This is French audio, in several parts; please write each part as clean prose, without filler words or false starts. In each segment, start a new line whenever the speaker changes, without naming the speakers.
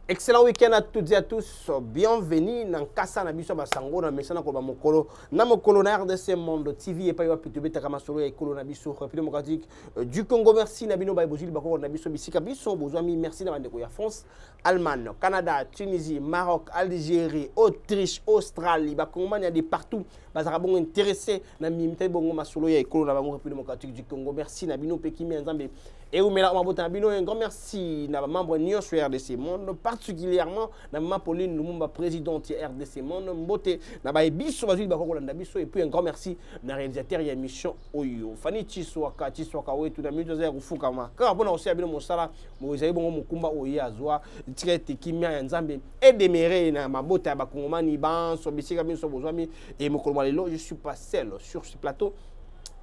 Excellent week-end à toutes et à tous. Bienvenue dans Kassa Nabiso Basango na mesana ko ba mokolo na mokolo na RDC Monde TV et pa yo pitube takama solo ya ekolo Nabiso République démocratique du Congo. Merci Nabino Baibozili bako Nabiso bisika biso bozwami merci na bandeko ya France, Allemagne, Canada, Tunisie, Maroc, Algérie, Autriche, Australie, bakongomani ya de partout bazara bongo intéressé na mimite bongo masolo ya ekolo na bango République démocratique du Congo. Merci Nabino Pekimi Nzambe et Oumela Mabota Nabino, un grand merci na membre Nyos sur RDC Monde, particulièrement na maman Pauline Lumumba, présidente RDC Monde, Mbote na ba biso bazui bakoko landa biso, et puis un grand merci na réalisateur ya émission Oyo Fani Chiswaka wetu na mizo za kufuka ma ka bona aussi abino mosala mozayi bongo mukumba oyo azwa tirete kimia ya Nzambe et deméré na mabota bakongomani banso bisika biso bozwami et mokolo lelo je suis pas seul sur ce plateau.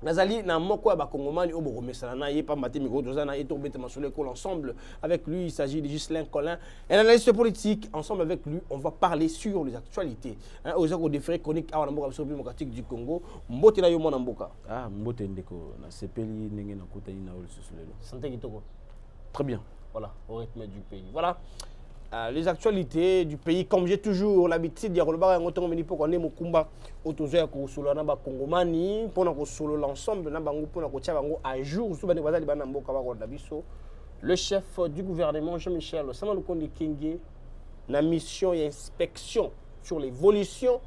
Nazali na moko ya bakongomani obo komesana na yepa maté micro dozana et tombete masolo école ensemble avec lui. Il s'agit de Ghislain Collin, un analyste politique. Ensemble avec lui on va parler sur les actualités aux gens des frais chroniques à la République démocratique du Congo. Mbote na yo mona mboka
mbote ndeko na sepeli ndenge na kutani na ol susulelo
santé kitoko
très bien,
voilà, au rythme du pays. Voilà les actualités du pays, comme j'ai toujours l'habitude de dire, on est Mukumba autour ko solo na ba Kongomani pour na ko solo l'ensemble na bango pour na ko tia bango à jour sous bande bazali bana mboka ba ko biso. Le chef du gouvernement Jean-Michel Sama Lukonde Kenge na mission et inspection sur l'évolution.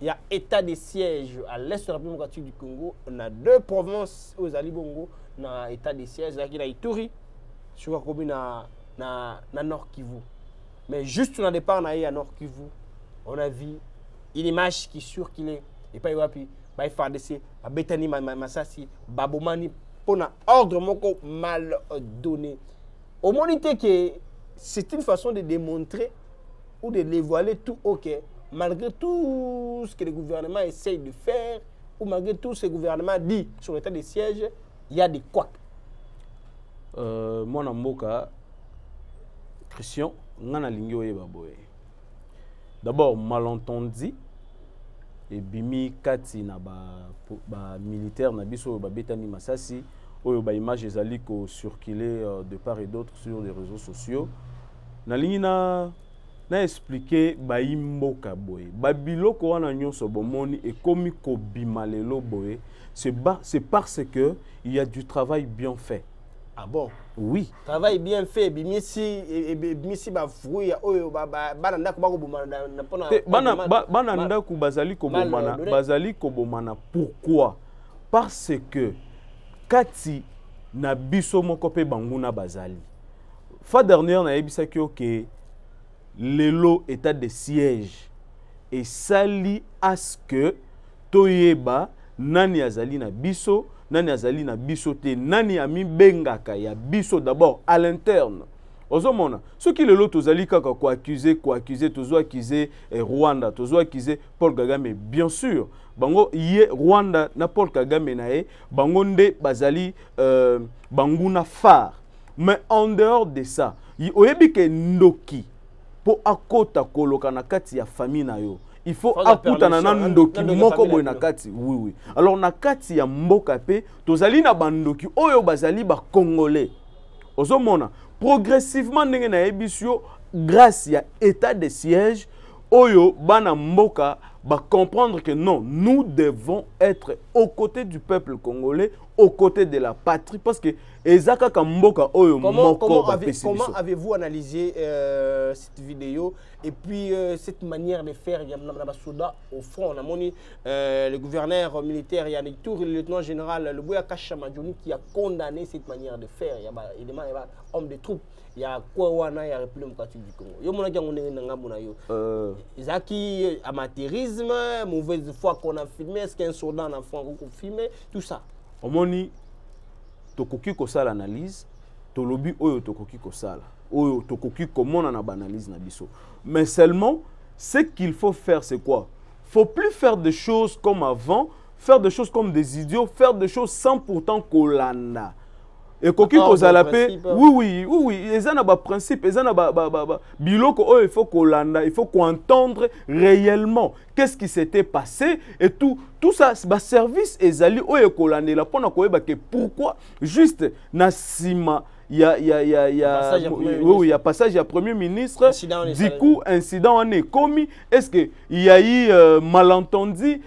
Il y a état de siège à l'est de la République démocratique du Congo. On a deux provinces aux Ali Bongo na état de siège qui na Ituri sur la commune na Nord Kivu. Mais juste on a départ à Nord Kivu, on a vu une image qui est sûre qu'il est et pas yoapi, ba FARDC, ba Betani Masasi, Babomani pour un ordre moko mal donné. Au monité que c'est une façon de démontrer ou de dévoiler tout OK, malgré tout ce que le gouvernement essaye de faire ou malgré tout ce que le gouvernement dit sur l'état de siège, il y a des couacs.
Mon amoka Christian d'abord malentendu et bimi kati na ba militaire na biso ba Betani Masasi oyo ba image ezali ko circuler de part et d'autre sur les réseaux sociaux na lingina na expliquer ba imboka boye ba biloko wana nyonso bomoni e komi ko bimalelo boye c'est parce que il y a du travail bien fait. Ah bon? Oui. Travail bien fait. Bimisi ba fruit oyo bananda ko bomana na pona. Bananda ko bazali ko bomana. Pourquoi? Parce que kati na biso moko pe banguna bazali. Fa dernière na yebisa ki OK lelo état de siège et sali à ce que toyeba nani azali na biso. Nani azali na biso te, nani ami bengaka ya biso d'abord à l'interne. Ozomona, ceux qui le lot tozali kaka ko accuser, tozo accuser Rwanda, tozo accuser Paul Kagame, bien sûr. Bango yé Rwanda na Paul Kagame na e, bango nde bazali banguna phare. Mais en dehors de ça, oyebi ke ndoki po akota koloka na kati ya famille na yo. Il faut akuta na ndoki moko boy na kati. Oui. Alors na kati ya mboka pe tozali na bandoki oyo bazali ba congolais. Ozomona progressivement ndenge na ebisio grâce ya état de siège oyo bana mboka ba comprendre que non, nous devons être aux côtés du peuple congolais, aux côtés de la patrie parce que ezaka kamboka oyo moko ba pesi.
Comment avez-vous analysé cette vidéo et puis cette manière de faire na soda au front? On a moni le gouverneur militaire Yannick Tour, le lieutenant général le Boya Kashamadjouni qui a condamné cette manière de faire. Il y a homme de troupes. Il y a quoi wana ya République démocratique du Congo. Yo mona kango ndenge nanga mona yo. Ezaki amateurisme, mauvaise foi qu'on a filmé, est-ce qu'un soldat en enfant qu'on filmé, tout ça.
Omoni tokoki ko sala analyse, tolobi oyo tokoki ko sala. Oyo tokoki comment na analyse na biso. Mais seulement ce qu'il faut faire c'est quoi? Faut plus faire des choses comme avant, faire des choses comme des idiots, faire des choses sans pourtant kolanda. Et koki kozala pe oui ezana ba principe ezana ba biloko il faut kolanda, il faut entendre réellement qu'est-ce qui s'était passé et tout ça ba service ezali oyo kolanda la pona koyeba que pourquoi juste na sima il y a passage à premier ministre. Du coup, incident en est commis. Est-ce qu'il y a eu malentendu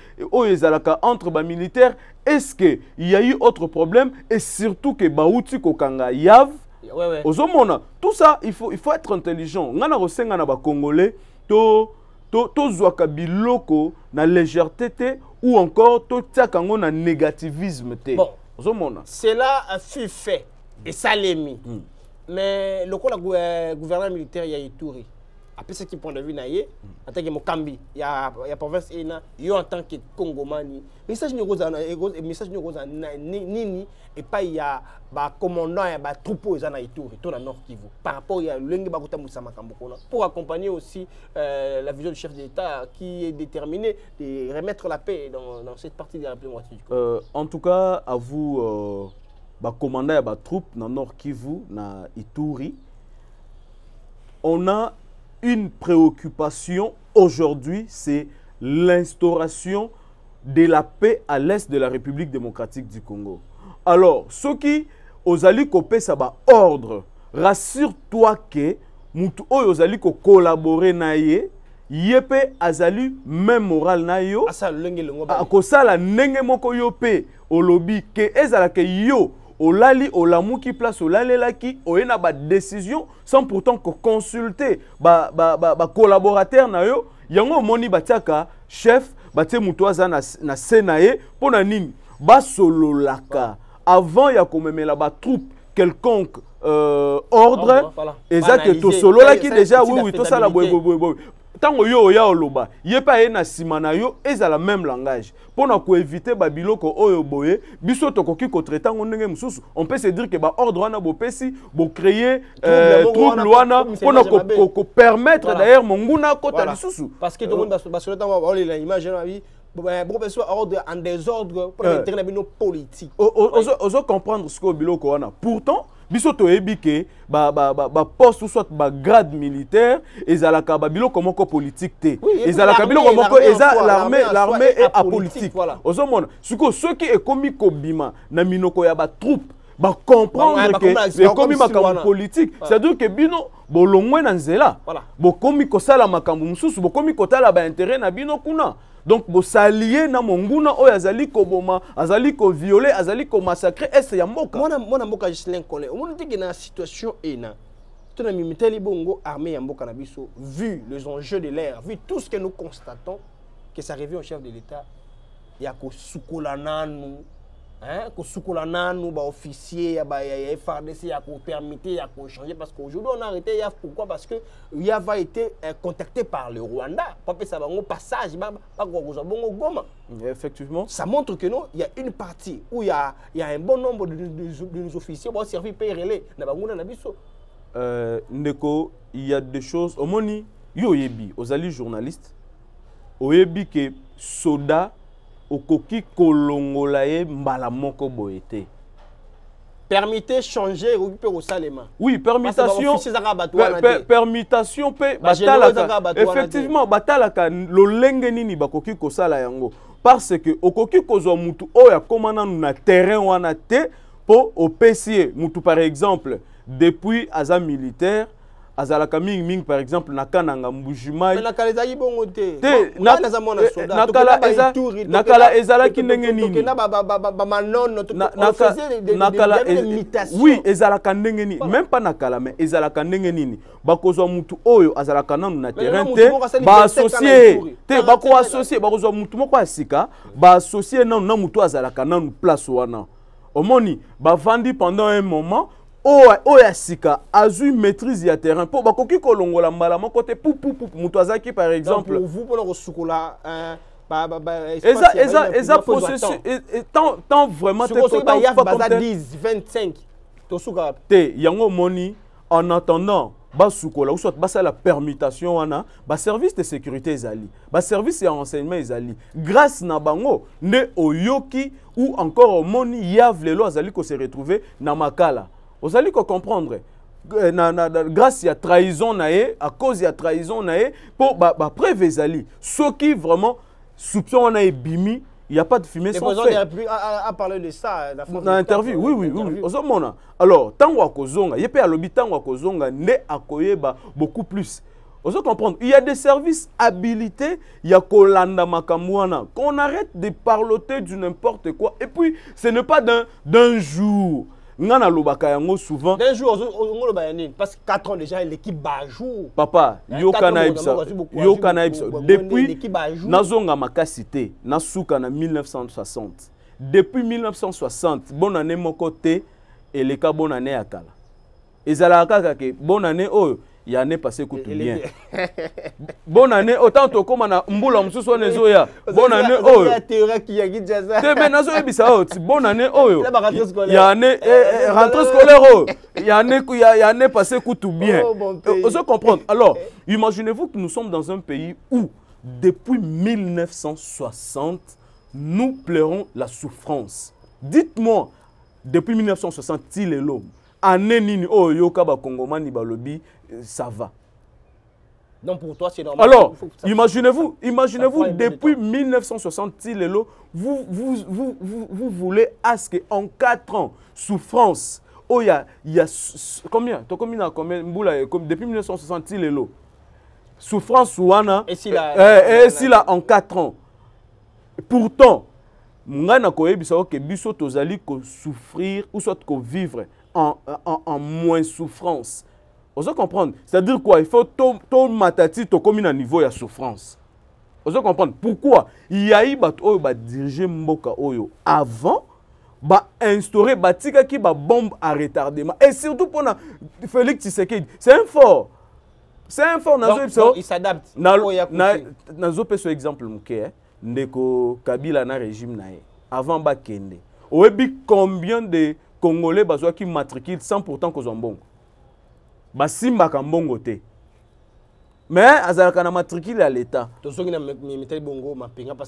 entre les militaires? Est-ce qu'il y a eu autre problème? Et surtout que Baouti Kokanga Yav. Tout ça, il faut être intelligent. On a Congolais, to biloko na légèreté ou encore to tiakango na négativisme.
Bon, cela fut fait et ça l'est mis. Mais le gouvernement militaire y a Ituri. Après ce qui point de vue naïe, en tant que Mokambi, il y a province ena, yo en tant que Congomani. Message nous nini et pas il y a ba commandant et ba troupeau ils en Ituri, tout dans Nord Kivu. Par rapport il y a l'engue bakuta musama kambokona pour accompagner aussi la vision du chef d'État qui est déterminé de remettre la paix dans cette partie de la République.
En tout cas, à vous ba commandant et ba troupe dans Nord Kivu, na Ituri, on a une préoccupation aujourd'hui, c'est l'instauration de la paix à l'est de la République démocratique du Congo. Alors, ceux qui osali kopé ça ba ordre, rassure-toi que mutu oyo osali ko collaborer na ye, yepe azali même moral na yo. Akosala ndenge moko yo pe olobi ke ezala ke yo olali olamuki place olalelaki oyena ba décision sans pourtant que consulter ba collaborateur na yo yango moni batiaka chef batie mutu aza na senaye pona nini ba sololaka avant ya komemela ba troupe quelconque ordre exact to sololaki déjà oui to sala boy tango yo ya oloba yepa ye na simana yo ezala même langage pona ko éviter ba biloko oyo boye biso tokoki ko traiter ngo ndenge mususu on peut se dire que ba ordre wana bo pesi bo créer trouble wana pona ko permettre d'ailleurs monguna kota lisusu
parce que tout le monde ba sur le temps on les image na vie bon parce ordre en désordre pour intérêt nos politiques
ozo comprendre ce que biloko wana pourtant biso to ebike ba poste ou soit ba grade militaire ezalaka ba biloko moko politique te ezalaka biloko moko eza l'armée est apolitique ozomona siko ceux qui ekomi kobima na minoko ya ba troupe ba comprendre que ekomi makambo politique c'est-à-dire que bino bolongwe na nzela bokomi kosala makambo mususu bokomi kotala ba intérêt na bino kuna. Donc, vous s'alliez na monguna o azali ko boma, azali ko violer, azali ko massacrer, est-ce ya mboka?
Moi mboka Gislain Kole. On dit que dans la situation ena, tout na militaire bongo armée ya mboka na biso, vu les enjeux de l'ère, vu tout ce que nous constatons que ça revient au chef de l'État, il y a ko sukola nanu, hein, ko sukola nanu ba officier ya FARDC ya ko permettre ya ko changer parce qu'aujourd'hui on a arrêté Yav pourquoi parce que Yav a été contacté par le Rwanda pour que ça va un passage Goma.
Effectivement
ça montre que non il y a une partie où il y a un bon nombre de nos officiers vont servir PRL na banguna na biso
ndeko il y a des choses au moni yo yebi ozali journaliste oyebi que soda okoki kolongolaye mbala moko boete.
Permettez changer occuper au salema.
Oui, permutation. Permutation pe batalaka. Effectivement, batalaka lolenge nini bakoki kosala yango parce que okoki kozwa mutu oya komana na terrain wana te po opesier mutu par exemple depuis aza militaire azalaka ming par exemple na kananga mbujimai
nakala bongo te
nakala ezalaki ndenge nini oui ezalaka ndenge nini même pas nakala mais ezalaka ndenge nini bakozwa mutu oyo azalaka nanu na terrain te ba associé te bako associé bakozwa mutu moko asika ba associé nanu na mutu azalaka nanu place wana omoni bavandi pendant un moment oya sika azui maîtrise ya terrain po bakoki kolongola mbala moko te mutu azaki par exemple
pour vous pour sukola
eza processus tant vraiment te
temps 10 25 to suka
te yango moni en attendant basukola ou soit basa la permutation wana ba service de sécurité ezali ba service ya renseignement ezali grâce na bango ne oyoki ou encore moni Yav lelo azali ko se retrouver na makala. Vous allez comprendre, grâce à trahison nae, à cause de trahison nae, pour preuve ezali, ceux qui vraiment soupçon na bimi, il n'y a pas de fumée sans feu.
A parlé de ça
dans l'interview. Oui. Alors, tant que kozonga, il y a lobby tant que kozonga ne akoyeba beaucoup plus. Vous comprendre, il y a des services habilités, il y a kolanda makamwana. Qu'on arrête de parloter du n'importe quoi. Et puis, ce n'est pas d'un jour. Ngana lobaka yango souvent.
D'un jour, parce que 4 ans déjà, l'équipe bajou.
Papa, yo kana ibsa. Depuis, nazonga makasité, nasuka na 1960. Depuis 1960, bonne année mon côté, et les cas bonne année à Kala. Et zalaka ke bonne année, oh, il y a année passé tout bien. Bonne année, autant que comme on a mboula msuso nezoya. Bonne année, oh. Bonne année, oh. Il y a année, rentrée scolaire, oh. Il y a année passé tout bien. Vous comprenez? Alors, imaginez-vous que nous sommes dans un pays où, depuis 1960, nous pleurons la souffrance. Dites-moi, depuis 1960, il est l'homme. Année nini, oh, yoka ba Kongomani balobi, ça va.
Donc pour toi, c'est normal.
Alors, imaginez-vous, depuis 1960, vous voulez à ce qu'en 4 ans, souffrance, oh, il y a combien? Depuis 1960, souffrance, ouana, et si là, en 4 ans. Pourtant, ngana koyebisa ke biso tozali ko souffrir ou soit ko vivre en moins souffrance. Vous comprendre? C'est-à-dire quoi? Il faut tout matati to comme un niveau de souffrance. Vous comprendre? Pourquoi? Il y a eu diriger mboka oyo avant ba instaurer batika ki ba bombe à retardement et surtout pour Félix Tshisekedi. C'est un fort.
Donc, il s'adapte.
Nazo pe so exemple mke ndeko Kabila na régime nae avant ba kende. Oyebi combien de Congolais bazwa qui matricule sans pourtant ko zombongo. Basimba kambongo te. Mais azalaka na matricule à l'état.
Parce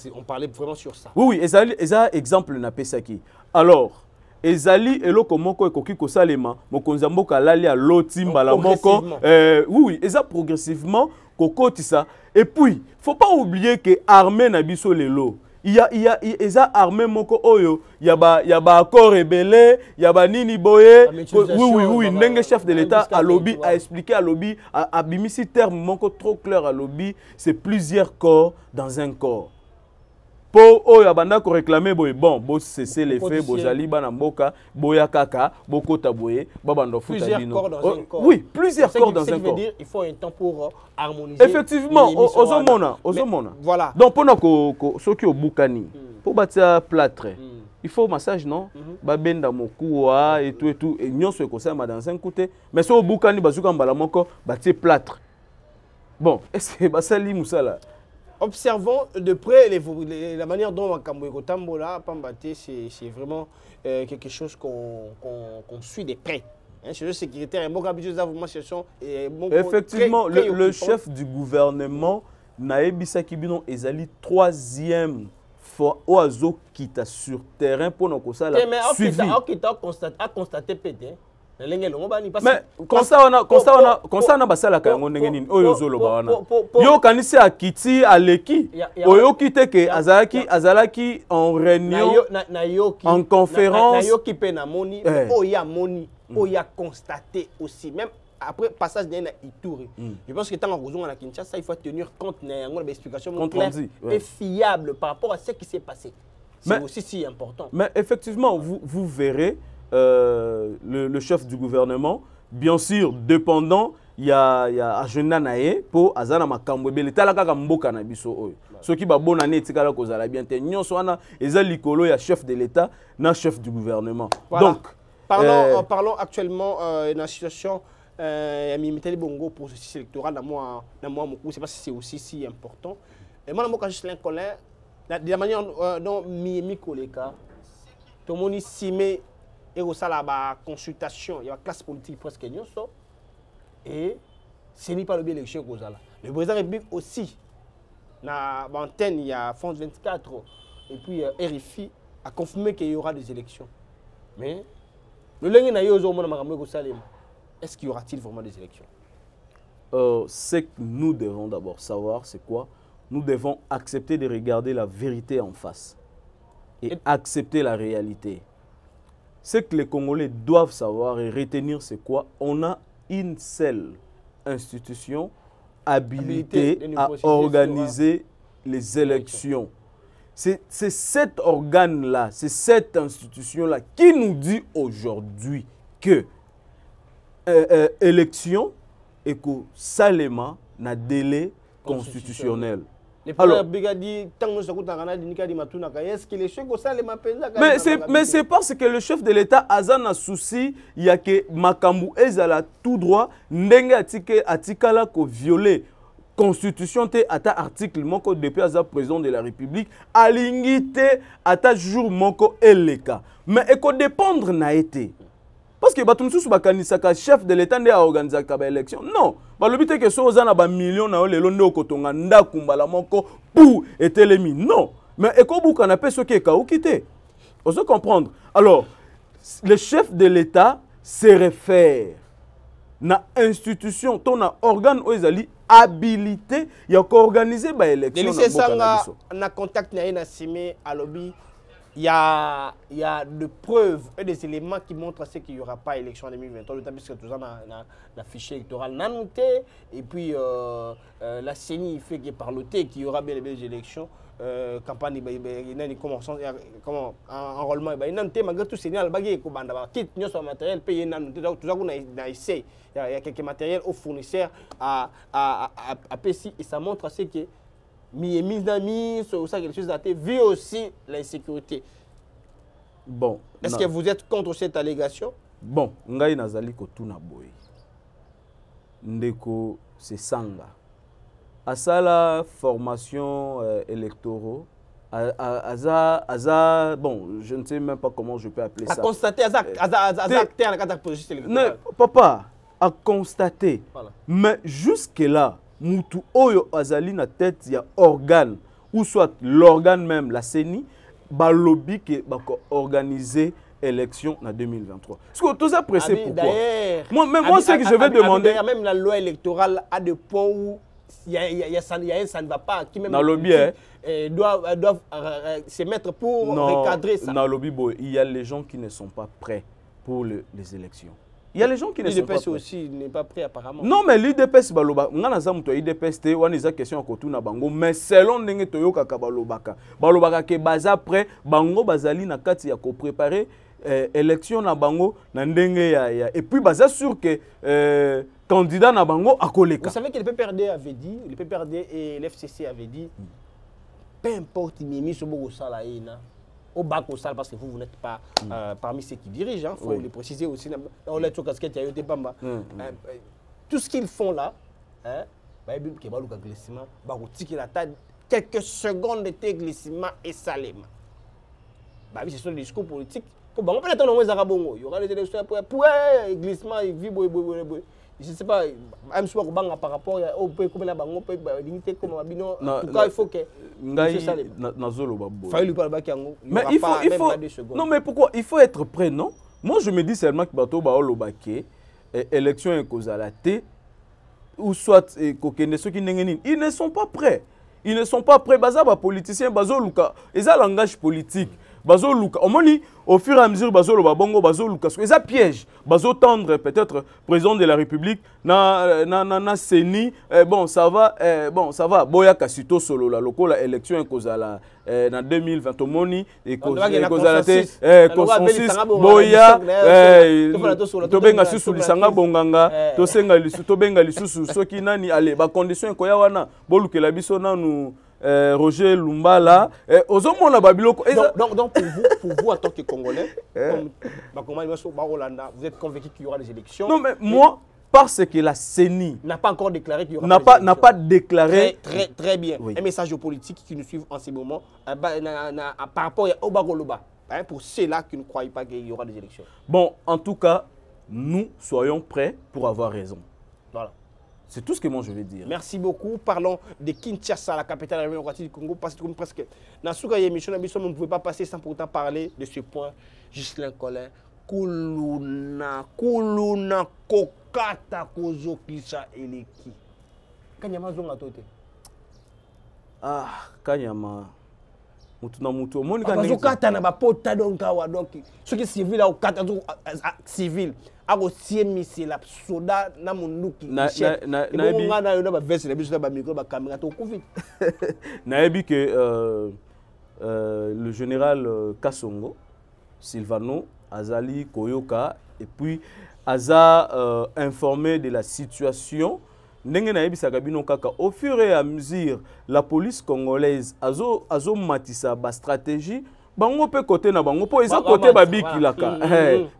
qu'on parlait vraiment sur ça.
Oui, eza exemple na pesaki. Alors, ezali eloko moko ekoki kosalema mokonza mboka lali a loti mbala moko oui, eza progressivement kokotisa et puis faut pas oublier que armée na biso lelo il y a armée moko oyo il y a ba accord rebelle il y a ba nini boye oui ndenge chef de l'état à lobby a expliqué à lobby a bimisi terme moko trop clair à lobby c'est plusieurs corps dans un corps pour oyo abanda ko réclamer boye bon bo cesser les faits bozali bana mboka boya kaka bokota boye babando futa bino oui plusieurs corps dans un corps
il faut un temps pour harmoniser
effectivement ozomona
voilà
donc pona ko soki obukani pour batia plâtre il faut massage non babenda mokuwa et tout et nyonso ekosama dans un côté mais so obukani bazuka mbala moko batie plâtre bon est-ce que basali musala.
Observons de près la manière dont Makambo Tambola Pambate, c'est vraiment quelque chose qu'on suit de près. C'est le sécuritaire
effectivement, le chef du gouvernement, Naebisa Kibino, ezali 3e fois oiseau qui t'a sur terrain pour nous suivi.
A constaté peut-être.
Mais constat on a basala ka ngo ndenge nini oyo zoloba wana yo kanisi akiti aleki oyo kite ke azalaki en réunion en conférence
na yo ki pe na moni oya moni oya constaté aussi même après passage d'un Ituri. Je pense que tant que à Kinshasa il faut tenir compte d'une explication claire et fiable par rapport à ce qui s'est passé. C'est aussi si important.
Mais effectivement vous verrez le chef du gouvernement, bien sûr, dépendant, il y a Agenda Nae pour Azana Makambo, mais l'État là Mboka na biso. Ce qui va bonne année, c'est qu'à cause de la bien tenue, soit Ezali Likolo, il y a chef de l'État, na chef du gouvernement.
Voilà.
Donc,
parlons actuellement de la situation. Il y a Mitali Bongo pour ce système électoral, je ne sais pas si c'est aussi si important. Et moi, je suis en colère de la manière dont Mimi Koleka, tout le monde ici, mais et au sein de la consultation, il y a la classe politique presque nyonso et ce n'est pas le bien l'élection que le président de la République aussi, dans l'antenne, il y a France 24 et puis RFI a confirmé qu'il y aura des élections. Mais le lundi, est-ce qu'il y aura-t-il vraiment des élections?
Ce que nous devons d'abord savoir, c'est quoi? Nous devons accepter de regarder la vérité en face. et accepter la réalité. Ce que les Congolais doivent savoir et retenir, c'est quoi? On a une seule institution habilitée à organiser les élections. C'est cet organe-là, c'est cette institution-là qui nous dit aujourd'hui que élection et que Salema n'a délai constitutionnel.
Alors,
mais c'est parce que le chef de l'État a un souci, il y a que Makambu ezala tout droit, ndenge atikala ko violer constitution te ata article moko depuis aza président de la République, alingi te ata jour moko eleka. Mais eko dépendre na été. Parce que batumsusu bakanisaka chef de l'État nde a organisé ba élection. Non, balobi te que so ozana ba millions na lelo nde okotonga ndaku mbala moko pour etelemi. Non, mais ekobuka na pe soki ka okite. On se comprendre. Alors, le chef de l'État se réfère na institution, ton organe oizali habilité ya ko organiser ba élection
na mboka na contact na ina simé à lobby. Il y a de preuves et des éléments qui montrent qu'il n'y aura pas élection en 2023, puisque tout ça dans fichier électoral n'a noté. Et puis la CENI fait qu'il par l'OT qu'il y aura bien des élections. Campagne, comment enrôlement, il y a malgré tout signal, il y a matériel payé, tout ça qu'on a essayé. Il y a quelques matériels aux fournisseurs à PCI et ça montre que mis d'amis, sur ça quelque chose d'athée, vu aussi l'insécurité.
Bon.
Est-ce que vous êtes contre cette allégation?
Bon, ngai nazali ko tuna boy. Ndeko c'est sanga. Asala formation électoraux. Bon, je ne sais même pas comment je peux appeler ça.
À constater, acteur dans le processus électoral.
Papa, à constater.
Voilà.
Mais jusque-là, Moutou Oyo Azali na tête, il y a organe, ou soit l'organe même, la CENI, ba lobby qui va organiser l'élection en 2023. Est-ce que tout ça pressé pourquoi? Moi, ce que je vais demander.
Même la loi électorale a des points où ça ne va pas. Qui même
dans le lobby,
doivent se mettre pour recadrer ça.
Dans le lobby, il y a les gens qui ne sont pas prêts pour les élections. Il y a les gens qui ne sont pas prêts.
L'IDPS aussi n'est pas prêt apparemment.
Non, mais l'IDPS, l'IDPS, il question à Kotuna Bango, mais selon Nenge Toyoka Kabalobaka. Balobaka ke baza prêt, Bango Bazali na kati ya ko préparer élection na Bango, na ndenge ya. Et puis baza sûr que candidat na Bango a koleka.
Vous savez que le PPRD avait dit, le PPRD et l'FCC avaient dit, peu importe, il mis sur beaucoup salaïna. Au bac au salle parce que vous n'êtes pas parmi ceux qui dirigent, il faut le préciser aussi. Tout ce qu'ils font là, quelques secondes de glissement et salement. Ce sont des discours politiques. Il y aura des élections pour glissement et je ne sais pas, même si par rapport au pays comme la banque, en tout cas, il faut que.
Mais non, mais pourquoi? Il faut être prêt, non? Moi, je me dis seulement que Bato Baolobake, élection et cause à la T, ou soit ceux qui ils ne sont pas prêts. Ils ne sont pas prêts. Bazaba politiciens, Bazo Luka, ils ont un langage politique. Bazo Luka, au fur et à mesure, Bazo Lobabongo, Bazo Luka, ils ont piège. Bazo tendre peut-être président de la République, na CENI, bon ça va, Boya Kasito solo la loko la élection cause à la en 2020 moni et cause à la consensus Boya tobenga susu lisanga bonganga tosenga lisu tobenga lisusu soki nani allez ba condition ko ya wana bolukela biso nanu Roger Lumbala, donc
pour vous en tant que Congolais, vous êtes convaincu qu'il y aura des élections?
Non, mais moi, parce que la CENI
n'a pas encore déclaré qu'il y aura
des élections. N'a pas déclaré.
Très bien. Oui. Un message aux politiques qui nous suivent en ce moment par rapport au Bagoloba, pour ceux-là qui ne croient pas qu'il y aura des élections.
Bon, en tout cas, nous soyons prêts pour avoir raison.
Voilà.
C'est tout ce que moi je vais dire.
Merci beaucoup. Parlons de Kinshasa, la capitale de la République du Congo. Parce que presque dans ce cas, émission, on ne pouvait pas passer sans pourtant parler de ce point. Ghislain Collin, Kuluna Kokata Kozo Kisha Eleki. Kanyama Zonga Tote.
Ah, Kanyama. mutu na mutu omoni
ka ndenge kata na ba pota donc awa donc ce qui civil au kata civil ako siemisi la soda na munduki
na
ngana yo na ba veste na biso na ba micro ba caméra to covid
na ebi que le général Kasongo Silvano azali koyoka et puis aza informé de la situation ndenge na ebi sakabino kaka au fur et à mesure la police congolaise azo matisa ba stratégie bango pe côté na bango po eza côté babiki laka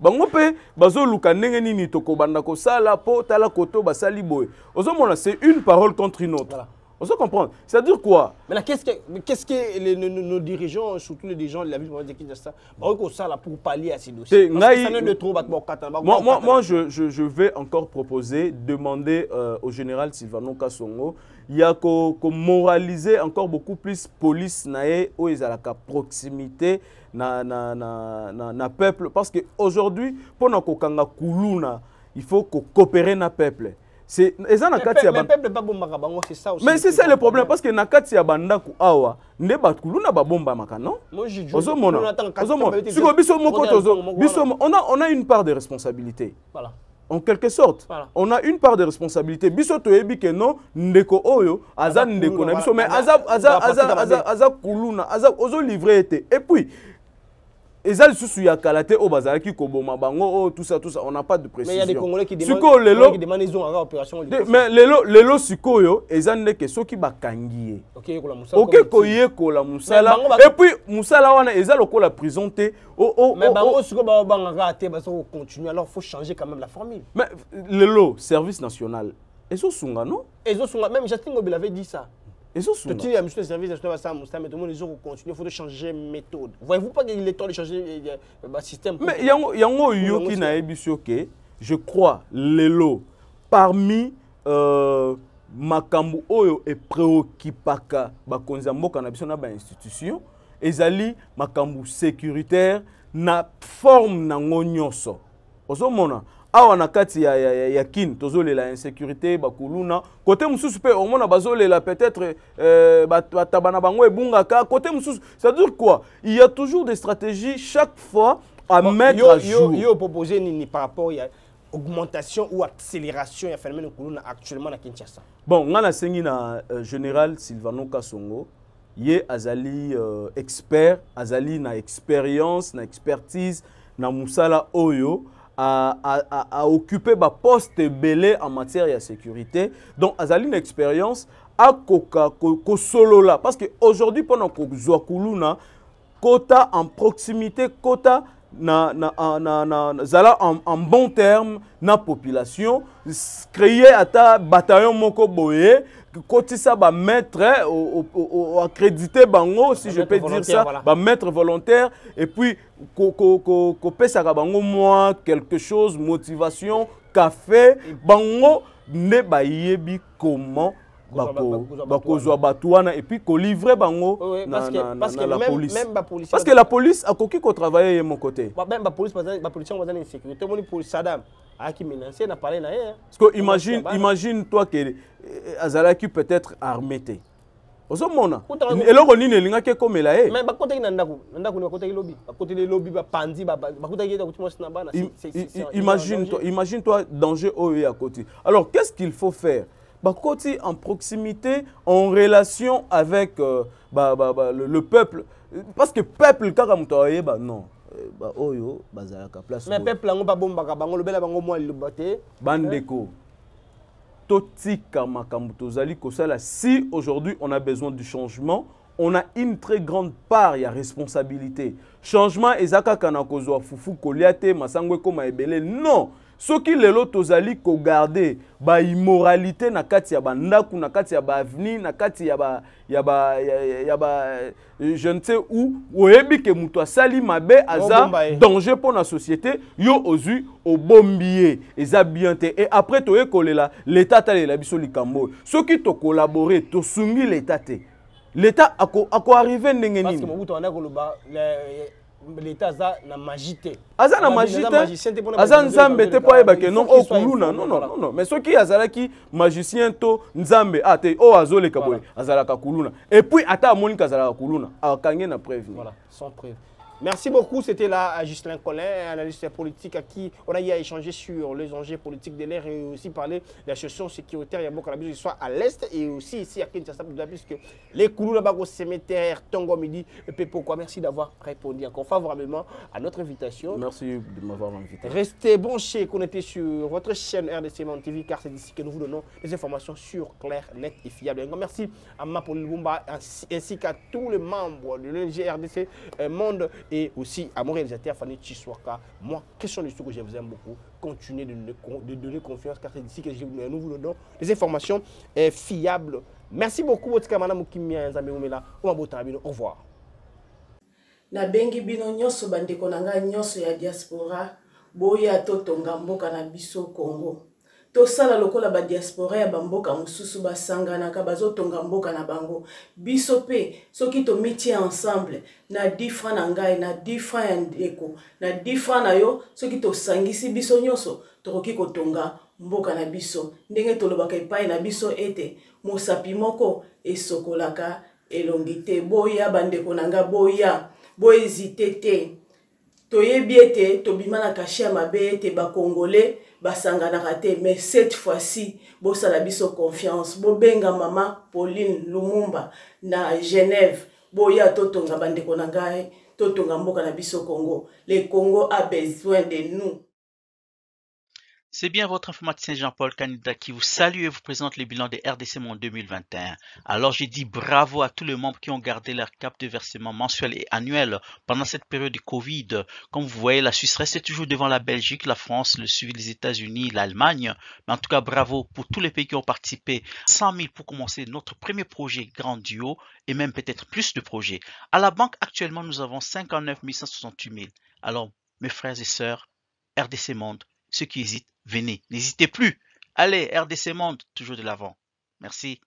bango pe bazo luka ndenge nini tokobanda ko sala po tala koto basali boy ozomona c'est une parole contre une autre voilà. On se comprend. C'est-à-dire quoi?
Mais qu'est-ce que nos dirigeants, surtout les dirigeants de la ville de Kinshasa, pour pallier à ces dossiers?
Moi, je vais encore proposer, demander au général Silvano Kasongo, il y a qu'à moraliser encore beaucoup plus police nae ou ils à la proximité na peuple parce que aujourd'hui pour na kokanga kuluna il faut coopérer na peuple. C'est mais c'est ça le problème parce que nakati ya bandaku awa nde bakuluna ba bomba makano on a une part de responsabilité. Voilà. En quelque sorte, voilà. On a une part de responsabilité. Biso to yebi ke non ndeko oyo aza ndeko na biso mais aza kuluna aza ozo livrer été et puis ezali susu ya kalate au bazala ki koboma bango tout ça on n'a pas de précision. Mais il y a des Congolais qui demandent ils ont une opération. Mais lelo sikoyo ezande ke soki bakangiye. OK koye kola musala et puis musala wana ezalo ko la prison te
mais bango siko ba banga te ba so continuer alors faut changer quand même la formule.
Mais lelo service national ezo sunga non?
Ezo sunga même Justin Ngobila avait dit ça. Il y a un service de mais tout le monde continue, il faut changer de méthode. Voyez-vous pas qu'il est temps de changer le système?
Mais il y a un yoki na ebisoke, je crois, lelo, parmi makambu oyo et préoccupaka bakonza mboka na biso na ba institution, ezali makambu sécuritaire na forme na ngonyonso. Ozomona awa na kati ya kin tozolela insécurité bakuluna côté mususu pe au moins bazolela peut-être batabana bango ebungaka côté mususu ça veut dire quoi il y a toujours des stratégies chaque fois à mettre à jour
yo proposer ni par rapport à augmentation ou accélération ya phénomène kuluna actuellement na Kinshasa.
Bon ngana sengi na général Silvano Kasongo ye azali expert azali na expérience na expertise na musala oyo à occuper un poste belé en matière de sécurité. Donc, azali une expérience à solo là. Parce qu'aujourd'hui, pendant que Zouakuluna, quota en proximité, quota en bon terme, na population, créer à ta bataillon moko boye, côté ça va mettre accrédité bango si je peux dire ça va mettre volontaire et puis copé ça bango moi quelque chose motivation café bango ne ba yebi comment bakozwa batuana et puis ko livrer bango parce que la police parce que la police a koki ko travailler de mon côté
même la police on va dans sécurité mon police Saddam a qui menacer n'a parlé na
parce que imagine toi que azalaki peut-être armé té ozomona eloko nini elingaki komela
mais bakotaki na ndako ni bakotaki lobby bakotaki lobby ba pandi bakotaki ta kutima sina bana
imagine toi danger oyo à côté alors qu'est-ce qu'il faut faire bakoti en proximité en relation avec le peuple parce que peuple kaka mutoye ba non ba oyo bazalaka place
mais peuple ngo ba bombaka bango lobela bango moi liboté
bandeko totika makambu tozali kosala si aujourd'hui on a besoin du changement on a une très grande part ya responsabilité changement ezaka kana kozwa fufu koliate masangwe koma ebele non soki lelo tozali ko garder ba immoralité na kati ya bandaku na kati ya ba avenir na kati ya ba je ne sais où oyebi ke muto asali mabe aza danger pour la société yo ozu obombier eza bien te et après toye kolela l'état talela biso likambo soki to collaborer to sungi l'état te l'état ako arriver ndenge nini
parce que mobutu wana koloba l'État a na magité.
Aza na magité. Aza nzambe te po ayeba ke non okuluna. Non. Mais ceux qui azalaki magicien to nzambe te o azole kaboy azalaka kuluna. Et puis ata amoni kazalaka kuluna. Akange na preuve.
Voilà, sans preuve. Merci beaucoup, c'était là Ghislain Collin, analyste politique à qui on a eu à échanger sur les enjeux politiques de l'air et aussi parler de la situation sécuritaire. Il y a beaucoup de soit à l'est et aussi ici à Kinshasa, puisque les Koulou là-bas au cimetière, Tongo Midi, et pourquoi. Merci d'avoir répondu encore favorablement à notre invitation.
Merci de m'avoir invité.
Restez branchés, connectés sur votre chaîne RDC Monde TV, car c'est d'ici que nous vous donnons des informations sur clair, net et fiable. Un grand merci à Mapoli Lumumba ainsi qu'à tous les membres de l'ONG RDC Monde et aussi à mon réalisateur Fanny Chiswaka. Moi, question du que je vous aime beaucoup. Continuez de donner confiance car c'est d'ici que nous vous donnons des informations fiables. Merci beaucoup, votre camarade Moukimia Nzambeoumela. Au revoir.
Na bengi bino nyonso bandeko na ngai nyonso ya diaspora boya totonga mboka na biso Congo. Tosala lokola ba diaspora ya bamboka mususu basangana ka bazotonga mboka na bango. Biso pe soki to miti ensemble na 10 francs na ngai na 10 francs ya ndeko na 10 francs na yo soki to sangisi biso nyonso tokoki kotonga mboka na biso. Ndenge tolobaka epai na biso ete mosapi moko esokolaka elongite boya bandeko na nga boya hésiter te. Toyebi ete tobima na kashi ya mabe ete ba Congolais basanganaka te, mais cette fois-ci bosala biso confiance. Bobenga mama Pauline Lumumba na Genève boya totonga bandeko na ngai totonga mboka na biso Congo. Le Congo a besoin de nous.
C'est bien votre informaticien Jean-Paul Canida qui vous salue et vous présente le bilan des RDC Monde 2021. Alors je dis bravo à tous les membres qui ont gardé leur cap de versement mensuel et annuel pendant cette période de Covid. Comme vous voyez, la Suisse reste toujours devant la Belgique, la France, le suivi des États-Unis, l'Allemagne. Mais en tout cas, bravo pour tous les pays qui ont participé. 100 000 pour commencer notre premier projet Grand Duo et même peut-être plus de projets. À la banque, actuellement, nous avons 59 168 000. Alors, mes frères et sœurs, RDC Monde, ceux qui hésitent, venez, n'hésitez plus. Allez, RDC Monde, toujours de l'avant. Merci.